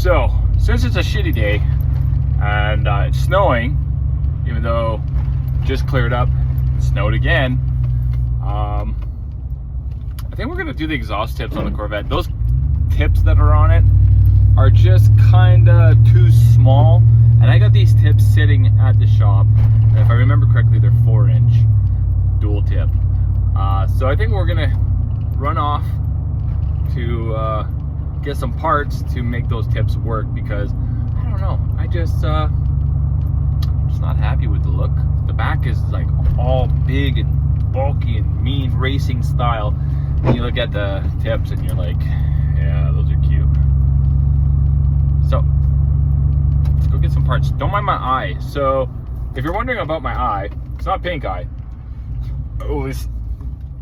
So, since it's a shitty day and it's snowing, even though it just cleared up, it snowed again, I think we're gonna do the exhaust tips on the Corvette. Those tips that are on it are just kinda too small, and I got these tips sitting at the shop, and if I remember correctly, they're 4-inch dual tip. So I think we're gonna run off to get some parts to make those tips work, because I don't know, I'm just not happy with the look. The back is like all big and bulky and mean racing style, and you look at the tips and you're like, yeah, those are cute. So let's go get some parts. Don't mind my eye. So if you're wondering about my eye, it's not pink eye. At least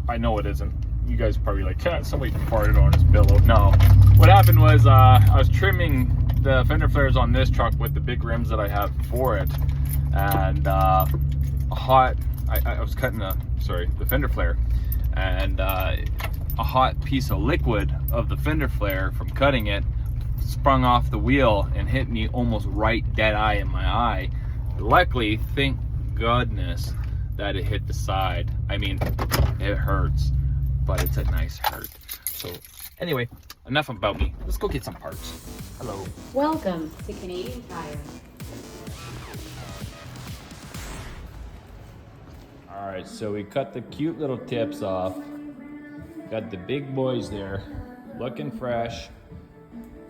I know it isn't. You guys are probably like, can't somebody farted on his pillow? No. What happened was I was trimming the fender flares on this truck with the big rims that I have for it, and I was cutting the fender flare, and a hot piece of liquid of the fender flare from cutting it sprung off the wheel and hit me almost right dead eye in my eye. Luckily, thank goodness that it hit the side. I mean, it hurts, but it's a nice hurt. So anyway, enough about me. Let's go get some parts. Hello. Welcome to Canadian Tire. All right, so we cut the cute little tips off. Got the big boys there, looking fresh.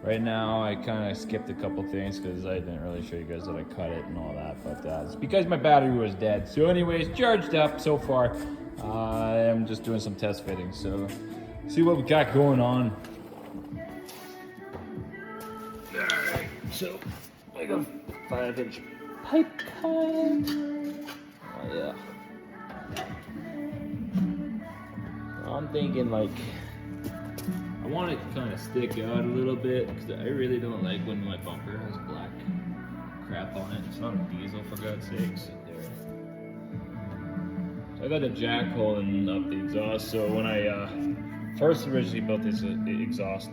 Right now, I kind of skipped a couple things because I didn't really show you guys that I cut it and all that, but it's because my battery was dead. So anyways, charged up so far. I'm just doing some test fittings, so see what we got going on. Alright, so I got 5-inch pipe cut. Oh yeah. I'm thinking like, I want it to kind of stick out a little bit, because I really don't like when my bumper has black crap on it. It's not a diesel, for God's sakes. I got a jack holding up the exhaust, so when I first originally built this exhaust,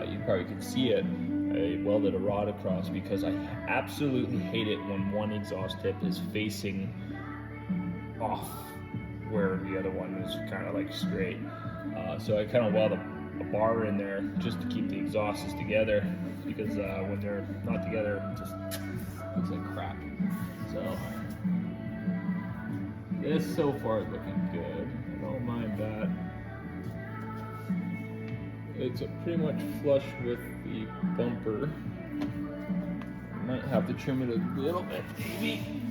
you probably could see it, I welded a rod across, because I absolutely hate it when one exhaust tip is facing off where the other one is kind of like straight. So I kind of weld a bar in there just to keep the exhausts together, because when they're not together, it just looks like crap. So this so far is looking good. I don't mind that. It's pretty much flush with the bumper. Might have to trim it a little bit, maybe.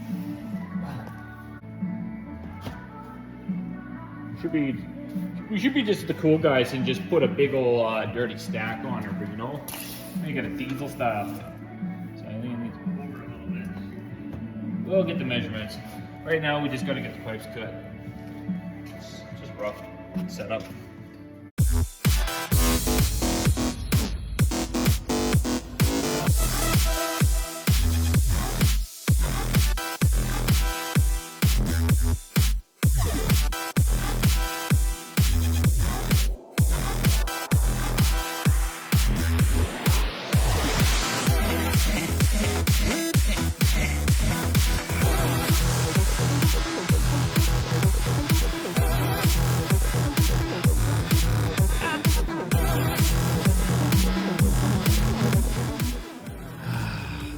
We should be just the cool guys and just put a big old dirty stack on her, but you know, I got a diesel style. So I think it needs to move over a little bit. We'll get the measurements. Right now, we just got to get the pipes cut. Just rough setup.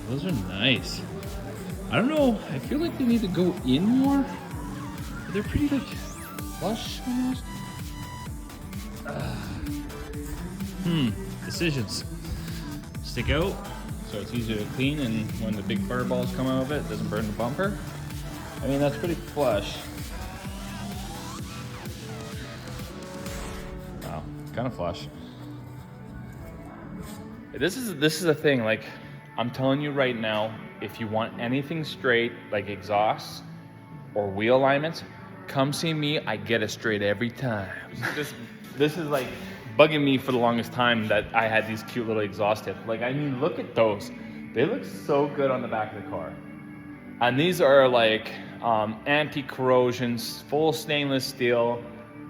Those are nice. I don't know, I feel like they need to go in more. They're pretty like flush almost. Decisions. Stick out so it's easier to clean, and when the big fireballs come out of it, it doesn't burn the bumper. I mean, that's pretty flush. Wow, it's kind of flush. This is the thing, like, I'm telling you right now, if you want anything straight, like exhausts or wheel alignments, come see me. I get it straight every time. This is like bugging me for the longest time, that I had these cute little exhaust tips. Like, I mean, look at those. They look so good on the back of the car. And these are like anti-corrosion, full stainless steel.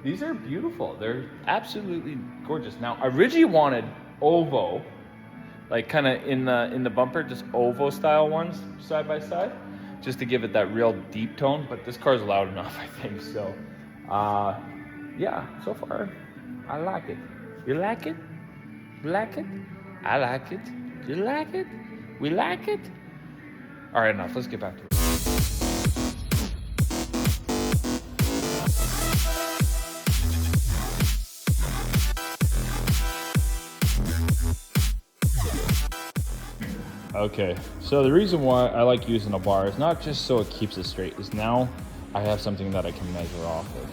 These are beautiful. They're absolutely gorgeous. Now, I originally wanted ovo, like kind of in the bumper, just oval style ones side by side, just to give it that real deep tone. But this car's loud enough, I think. So, yeah, so far, I like it. You like it? You like it? I like it. You like it? We like it? All right, enough. Let's get back to it. Okay, so the reason why I like using a bar is not just so it keeps it straight, is now I have something that I can measure off of.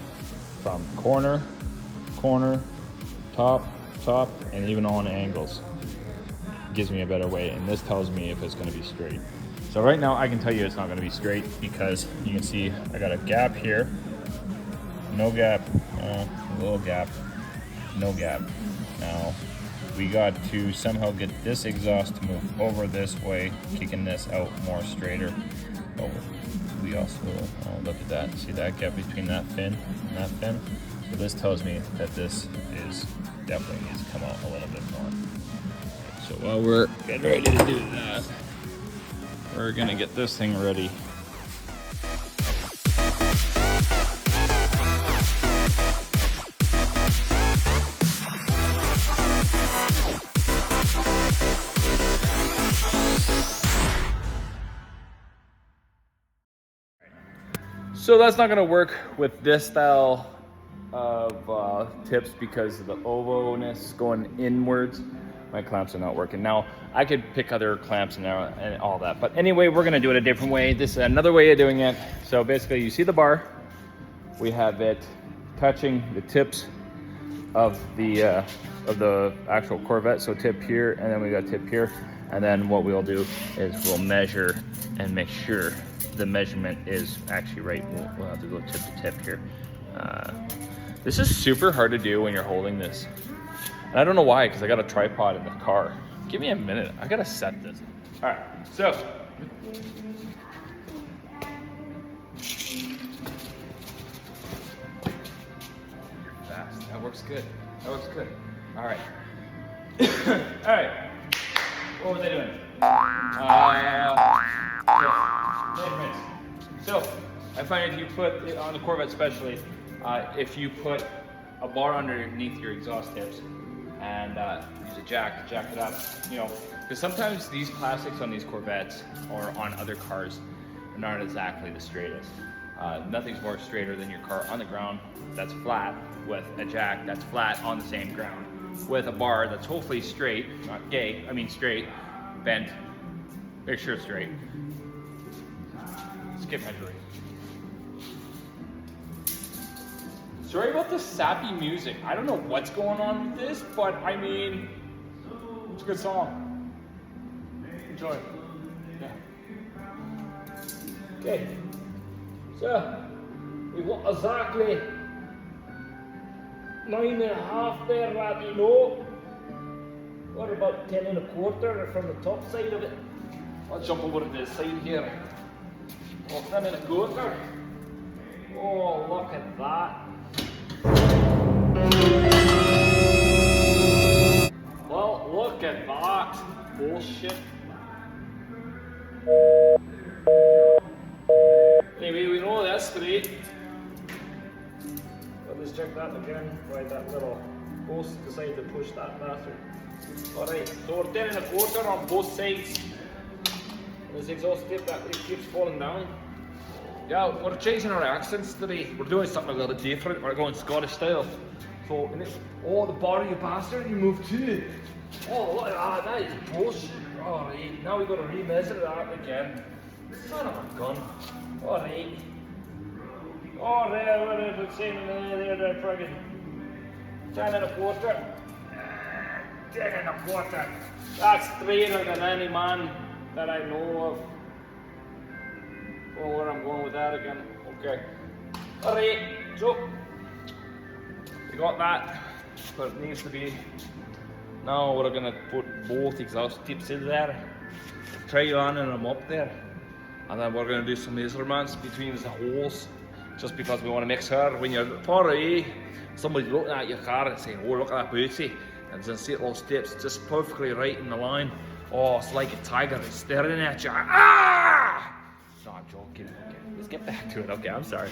From corner, top, and even on angles. It gives me a better weight, and this tells me if it's gonna be straight. So right now I can tell you it's not gonna be straight because you can see I got a gap here, no gap, a little gap, no gap. Now, we got to somehow get this exhaust to move over this way, kicking this out more straighter. Oh, we also, oh, look at that. See that gap between that fin and that fin? So this tells me that this is definitely needs to come out a little bit more. So while we're getting ready to do that, we're gonna get this thing ready. So that's not gonna work with this style of tips because of the ovalness going inwards. My clamps are not working. Now, I could pick other clamps and all that, but anyway, we're gonna do it a different way. This is another way of doing it. So basically, you see the bar, we have it touching the tips of the actual Corvette. So tip here, and then we got tip here. And then what we'll do is we'll measure and make sure the measurement is actually right. We'll have to go tip to tip here. This is super hard to do when you're holding this. And I don't know why, because I got a tripod in the car. Give me a minute, I gotta set this. All right, so. Fast, that works good. That works good. All right. All right, what was I doing? Measurements. So, I find if you put it on the Corvette especially, if you put a bar underneath your exhaust tips and use a jack to jack it up, you know, because sometimes these plastics on these Corvettes or on other cars are not exactly the straightest. Nothing's more straighter than your car on the ground that's flat with a jack that's flat on the same ground with a bar that's hopefully straight, not gay, I mean straight, bent, make sure it's straight. Skip measuring. Sorry about the sappy music. I don't know what's going on with this, but I mean, it's a good song. Enjoy. Yeah. Okay. So, we've got exactly 9.5 there, lad, you know. Or about 10.25 from the top side of it. I'll jump over to this side here. Oh, 10.25. Oh, look at that. Well, look at that. Bullshit. Anyway, we know that's straight. Let's check that again. Why that little post decided to push that bastard. Alright, so we're 10.25 on both sides. This exhaust tip that keeps falling down. Yeah, we're changing our accents today. We're doing something a little different. We're going Scottish style. So, oh, the bar, you bastard, you moved too. Oh, look at that, that is bullshit. Alright, now we've got to remeasure that again. Son of a gun. Alright. Oh, there, what is it saying there, friggin' 10.25. 10.25. That's straighter than any man that I know of. Oh, where I'm going with that again. Okay. Alright, so we got that, but it needs to be. Now we're gonna put both exhaust tips in there, try lining them up there, and then we're gonna do some measurements between the holes, just because we want to make sure when you're far away, somebody's looking at your car and saying, oh, look at that booty, As you see it, little steps just perfectly right in the line. Oh, it's like a tiger is staring at you. Ah! No, I'm joking. Okay, let's get back to it. Okay, I'm sorry.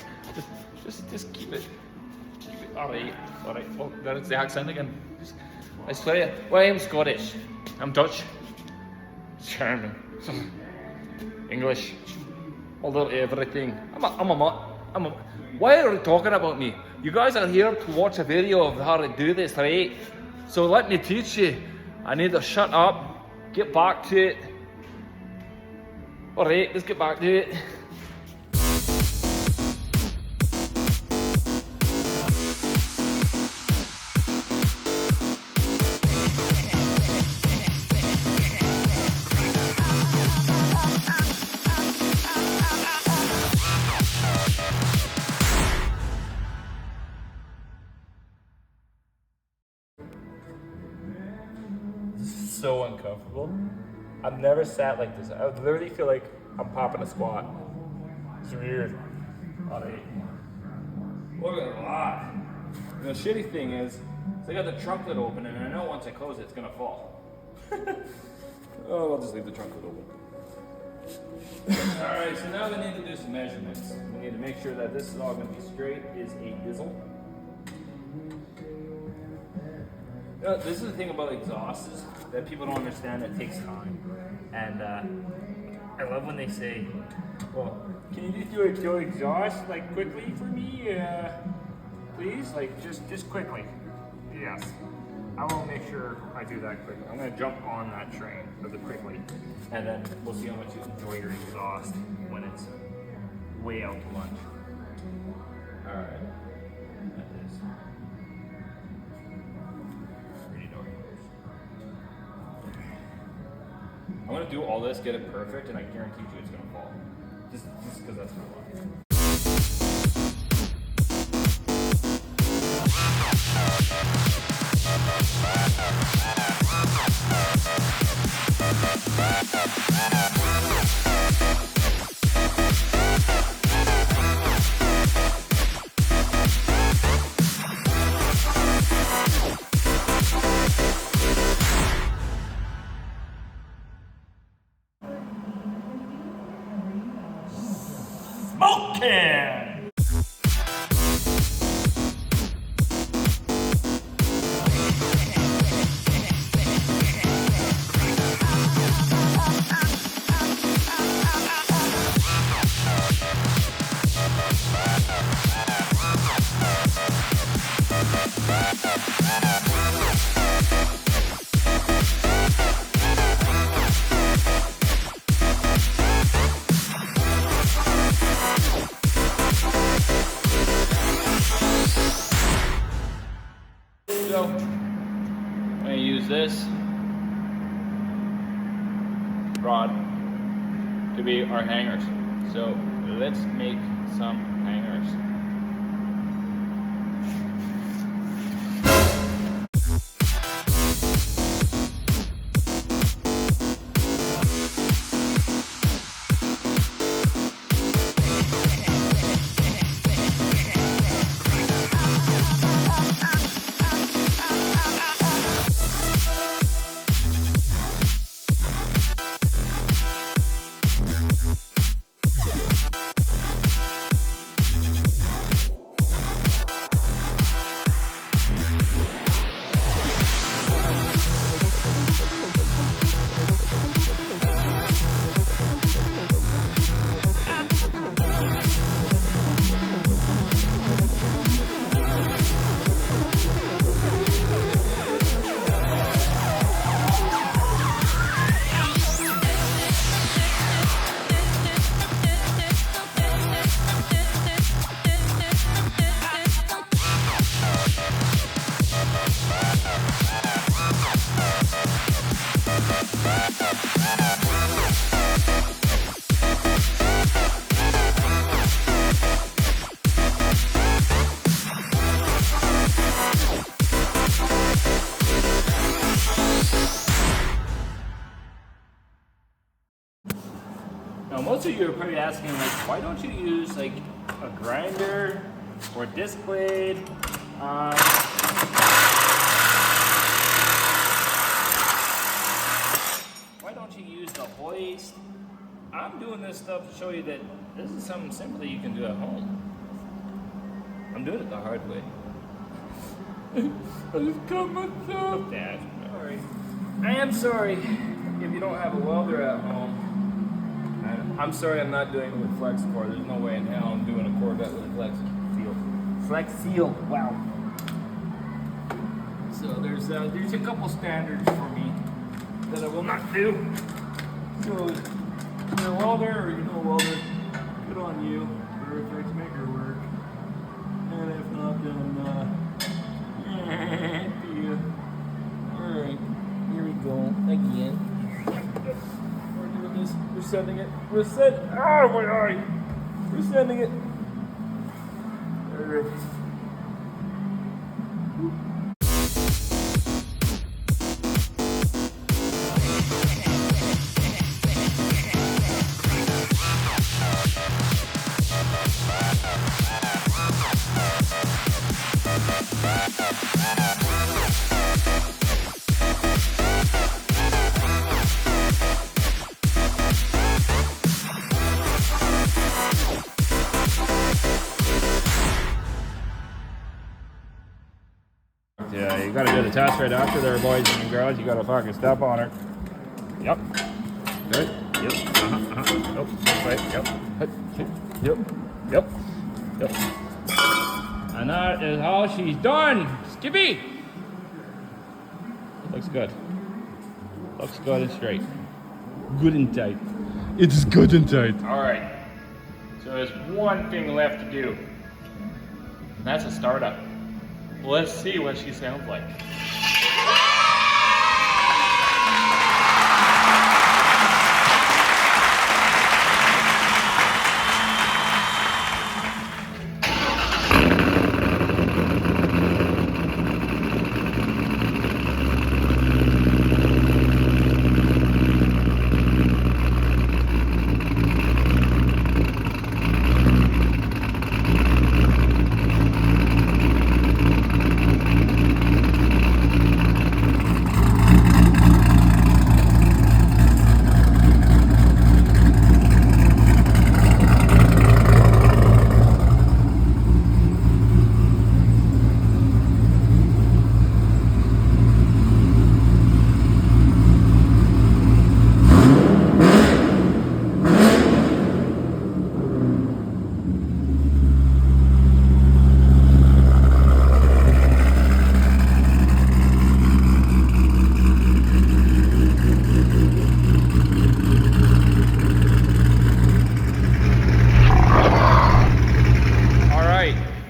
Just keep it. All right. Oh, there's the accent again. I swear you. Well, I'm Scottish. I'm Dutch. German. English. A little everything. Why are you talking about me? You guys are here to watch a video of how to do this, right? So let me teach you. I need to shut up, get back to it. Alright, let's get back to it. So uncomfortable. I've never sat like this. I literally feel like I'm popping a squat. It's weird. Alright. Look at that. And the shitty thing is I got the trunk lid open and I know once I close it, it's gonna fall. Oh, I'll just leave the trunk lid open. Alright, so now we need to do some measurements. We need to make sure that this is all gonna be straight, is a dizzle. This is the thing about exhausts that people don't understand. It takes time, and I love when they say, "Well, can you just do a exhaust like quickly for me, please? Like just quickly." Yes, I will make sure I do that quickly. I'm gonna jump on that train of the quickly, and then we'll see how much you enjoy your exhaust when it's way out to lunch. All right. I'm gonna do all this, get it perfect, and I guarantee you it's gonna fall. Just because that's my luck. Smoking! So, I'm going to use this rod to be our hangers. So, let's make some hangers. Now, most of you are probably asking, like, why don't you use like a grinder or a disc blade? once you use the hoist, I'm doing this stuff to show you that this is something simple that you can do at home. I'm doing it the hard way. I just cut myself. Dad, sorry. I am sorry if you don't have a welder at home. And I'm sorry I'm not doing it with flex core. There's no way in hell I'm doing a Corvette with a flex seal. Flex seal, wow. So there's a couple standards for me that I will not do. So if you're a welder or you know a welder, good on you. Perfect, make her work. And if not, then yeah. Alright, here we go again. We're doing this. We're sending it. We're sending. Oh my eye! We're sending it. Alright. Yeah, you gotta do the test right after there, boys and girls. You gotta fucking step on her. Yep. Good. Yep. Nope. That's right. Yep. Yep. Yep. Yep. And that is how she's done. Skippy! Looks good. Looks good and straight. Good and tight. It's good and tight. Alright. So there's one thing left to do. And that's a startup. Let's see what she sounds like.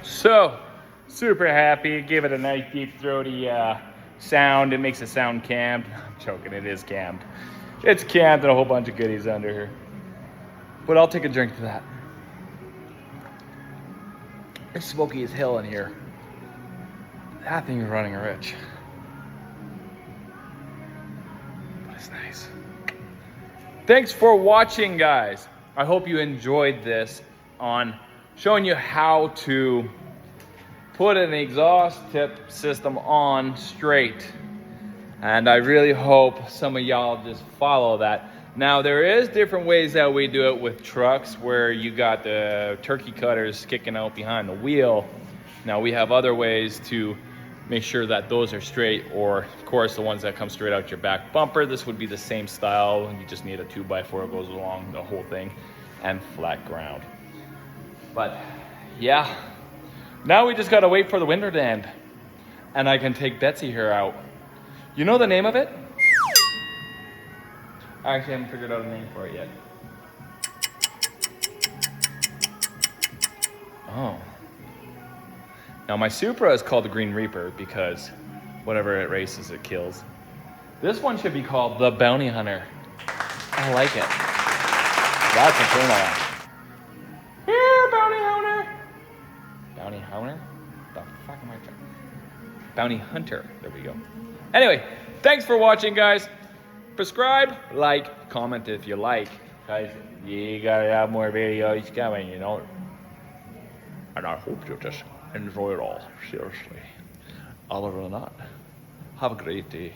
So, super happy. Give it a nice deep throaty sound. It makes it sound cammed. I'm joking, it is cammed. It's cammed and a whole bunch of goodies under here. But I'll take a drink to that. It's smoky as hell in here. That thing is running rich. But it's nice. Thanks for watching, guys. I hope you enjoyed this on showing you how to put an exhaust tip system on straight. And I really hope some of y'all just follow that. Now there is different ways that we do it with trucks where you got the turkey cutters kicking out behind the wheel. Now we have other ways to make sure that those are straight, or of course the ones that come straight out your back bumper. This would be the same style. You just need a 2x4 that goes along the whole thing and flat ground. But yeah, now we just gotta wait for the winter to end and I can take Betsy here out. You know the name of it? I actually haven't figured out a name for it yet. Oh. Now my Supra is called the Green Reaper because whatever it races, it kills. This one should be called the Bounty Hunter. I like it. That's a turn-on. Here, Bounty Hunter. Bounty Hunter? The fuck am I trying? Bounty Hunter. There we go. Anyway, thanks for watching, guys. Subscribe, like, comment if you like. Guys, you gotta have more videos coming, you know. And I hope you just enjoy it all, seriously. Other than that, have a great day.